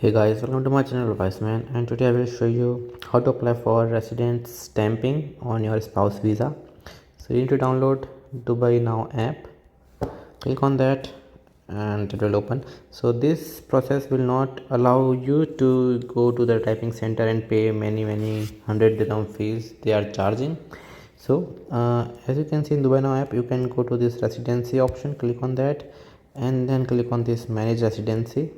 Hey guys, welcome to my channel Man, and today I will show you how to apply for residence stamping on your spouse visa. So you need to download Dubai Now app, click on that and it will open. So this process will not allow you to go to the typing center and pay many hundred dirham fees they are charging. So as you can see in Dubai Now app, you can go to this residency option, click on that and then click on this manage residency.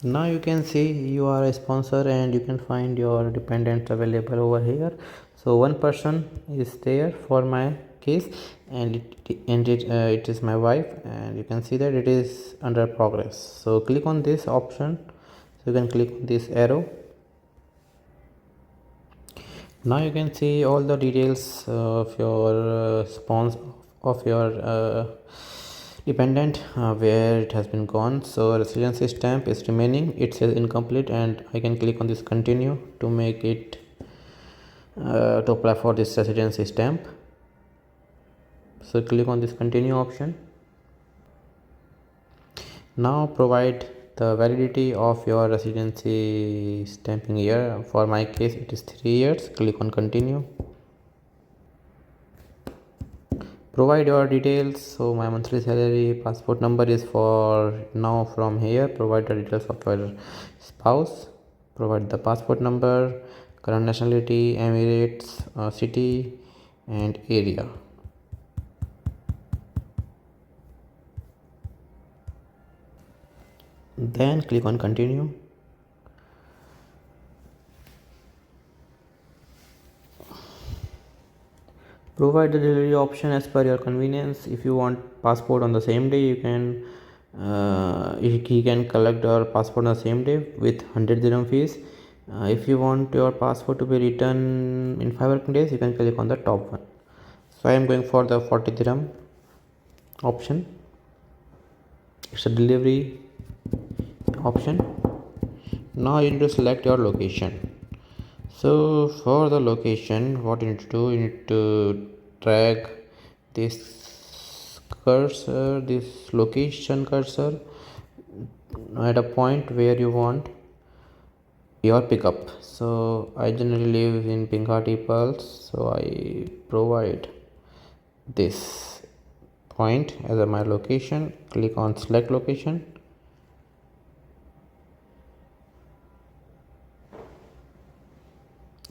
Now you can see you are a sponsor and you can find your dependents available over here. So one person is there for my case, and it is my wife, and you can see that it is under progress. So click on this option, so you can click on this arrow. Now you can see all the details of your of your dependent, where it has been gone. So residency stamp is remaining, it says incomplete, and I can click on this continue to make it to apply for this residency stamp. So click on this continue option. Now provide the validity of your residency stamping year. For my case it is 3 years. Click on continue. Provide your details. So my monthly salary, passport number is for now. From here, provide the details of your spouse, provide the passport number, current nationality, Emirates, city and area. Then click on continue. Provide the delivery option as per your convenience. If you want passport on the same day, you can he can collect your passport on the same day with 100 dirham fees. If you want your passport to be returned in 5 working days, you can click on the top one. So I am going for the 40 dirham option. It's a delivery option. Now you need to select your location. So for the location, what you need to do, you need to drag this cursor, this location cursor, at a point where you want your pickup. So I generally live in Pinghati Pulse, so I provide this point as my location. Click on select location.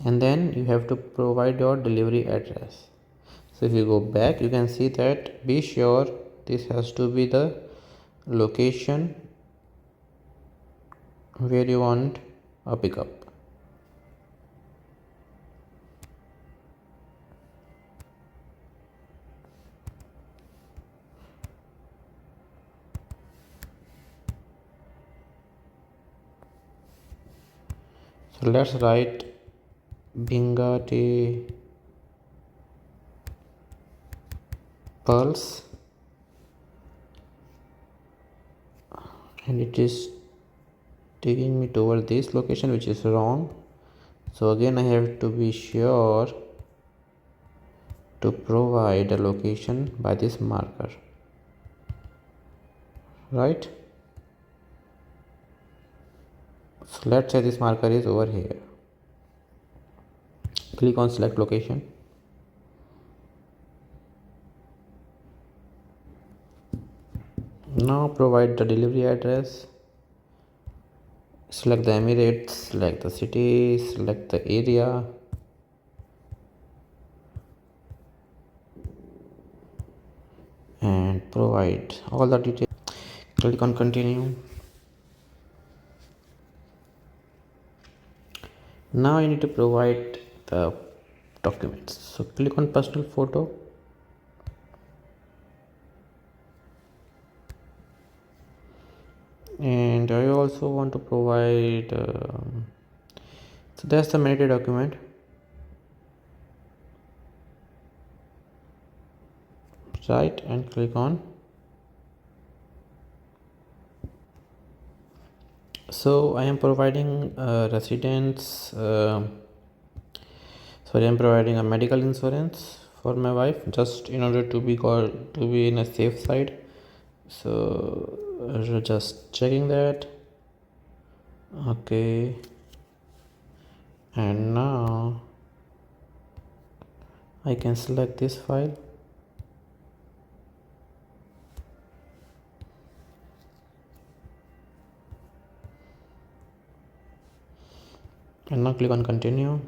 And then you have to provide your delivery address. So if you go back, you can see that be sure this has to be the location where you want a pickup. So let's write Bingati Pulse, and it is taking me toward this location, which is wrong. So again I have to be sure to provide a location by this marker, right? So let's say this marker is over here. Click on select location. Now provide the delivery address. Select the Emirates, select the city, select the area. And provide all the details. Click on continue. Now you need to provide the documents. So click on personal photo. And I also want to provide so that's the mandatory document, right? And click on. So I am providing residence I'm providing a medical insurance for my wife, just in order to be in a safe side. So Just checking that. Okay, and now I can select this file and now click on continue.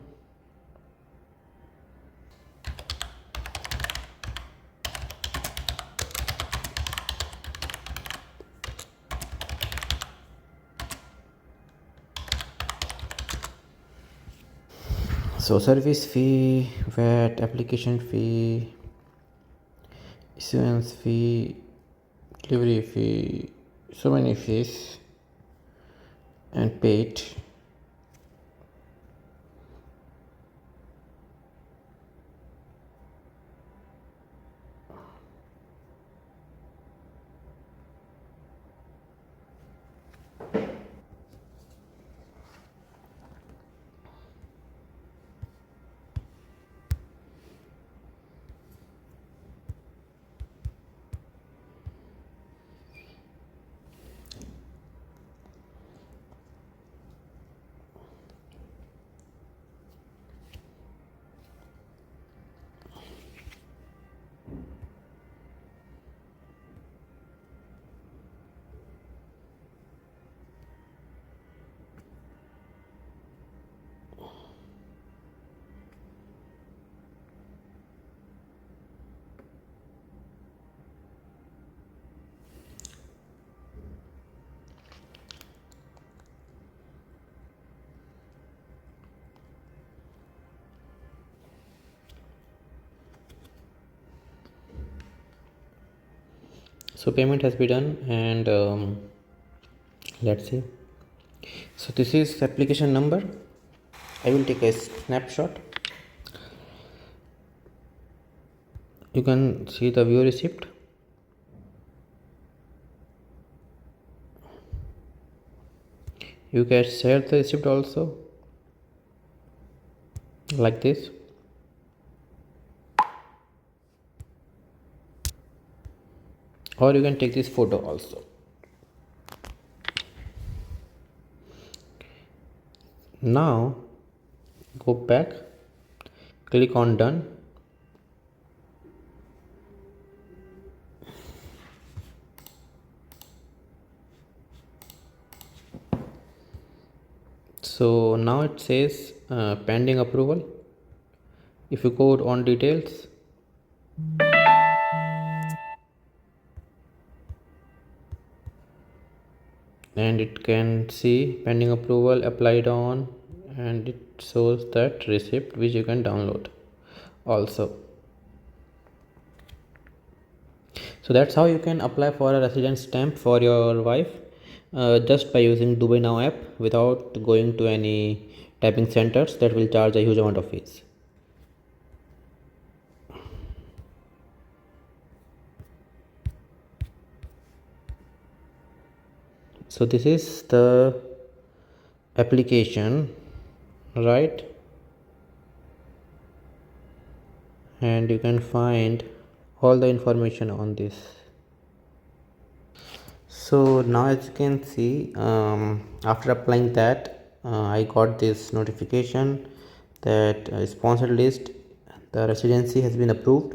So service fee, VAT, application fee, issuance fee, delivery fee, so many fees, and paid. So payment has been done, and let's see. So this is application number. I will take a snapshot. You can see the view receipt. You can share the receipt also, like this. Or you can take this photo also. Now go back, click on done. So now it says pending approval. If you go on details, and it can see pending approval applied on, and it shows that receipt which you can download also. So that's how you can apply for a residence stamp for your wife, just by using Dubai Now app without going to any typing centers that will charge a huge amount of fees. So this is the application, right? And you can find all the information on this. So now as you can see, after applying that, I got this notification that sponsored list, the residency has been approved.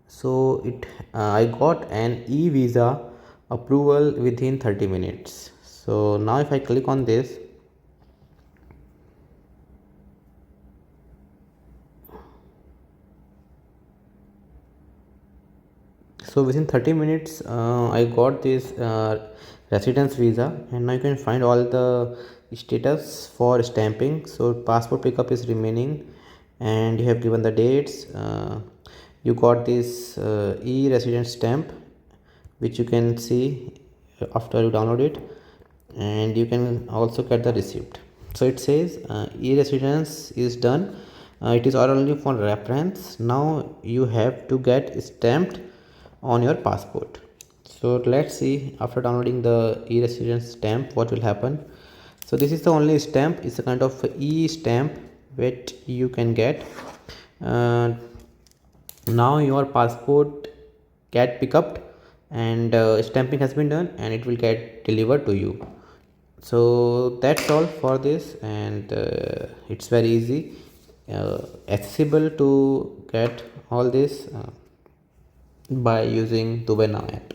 So I got an e-visa approval within 30 minutes. So now if I click on this, so within 30 minutes I got this residence visa, and now you can find all the status for stamping. So passport pickup is remaining, and you have given the dates. You got this e-residence stamp, which you can see after you download it, and you can also get the receipt. So it says e-residence is done. It is only for reference. Now you have to get stamped on your passport. So let's see, after downloading the e-residence stamp, what will happen. So this is the only stamp. It's a kind of e-stamp that you can get. Now your passport get picked up, and stamping has been done and it will get delivered to you. So that's all for this, and it's very easy, accessible to get all this by using Dubai Now app.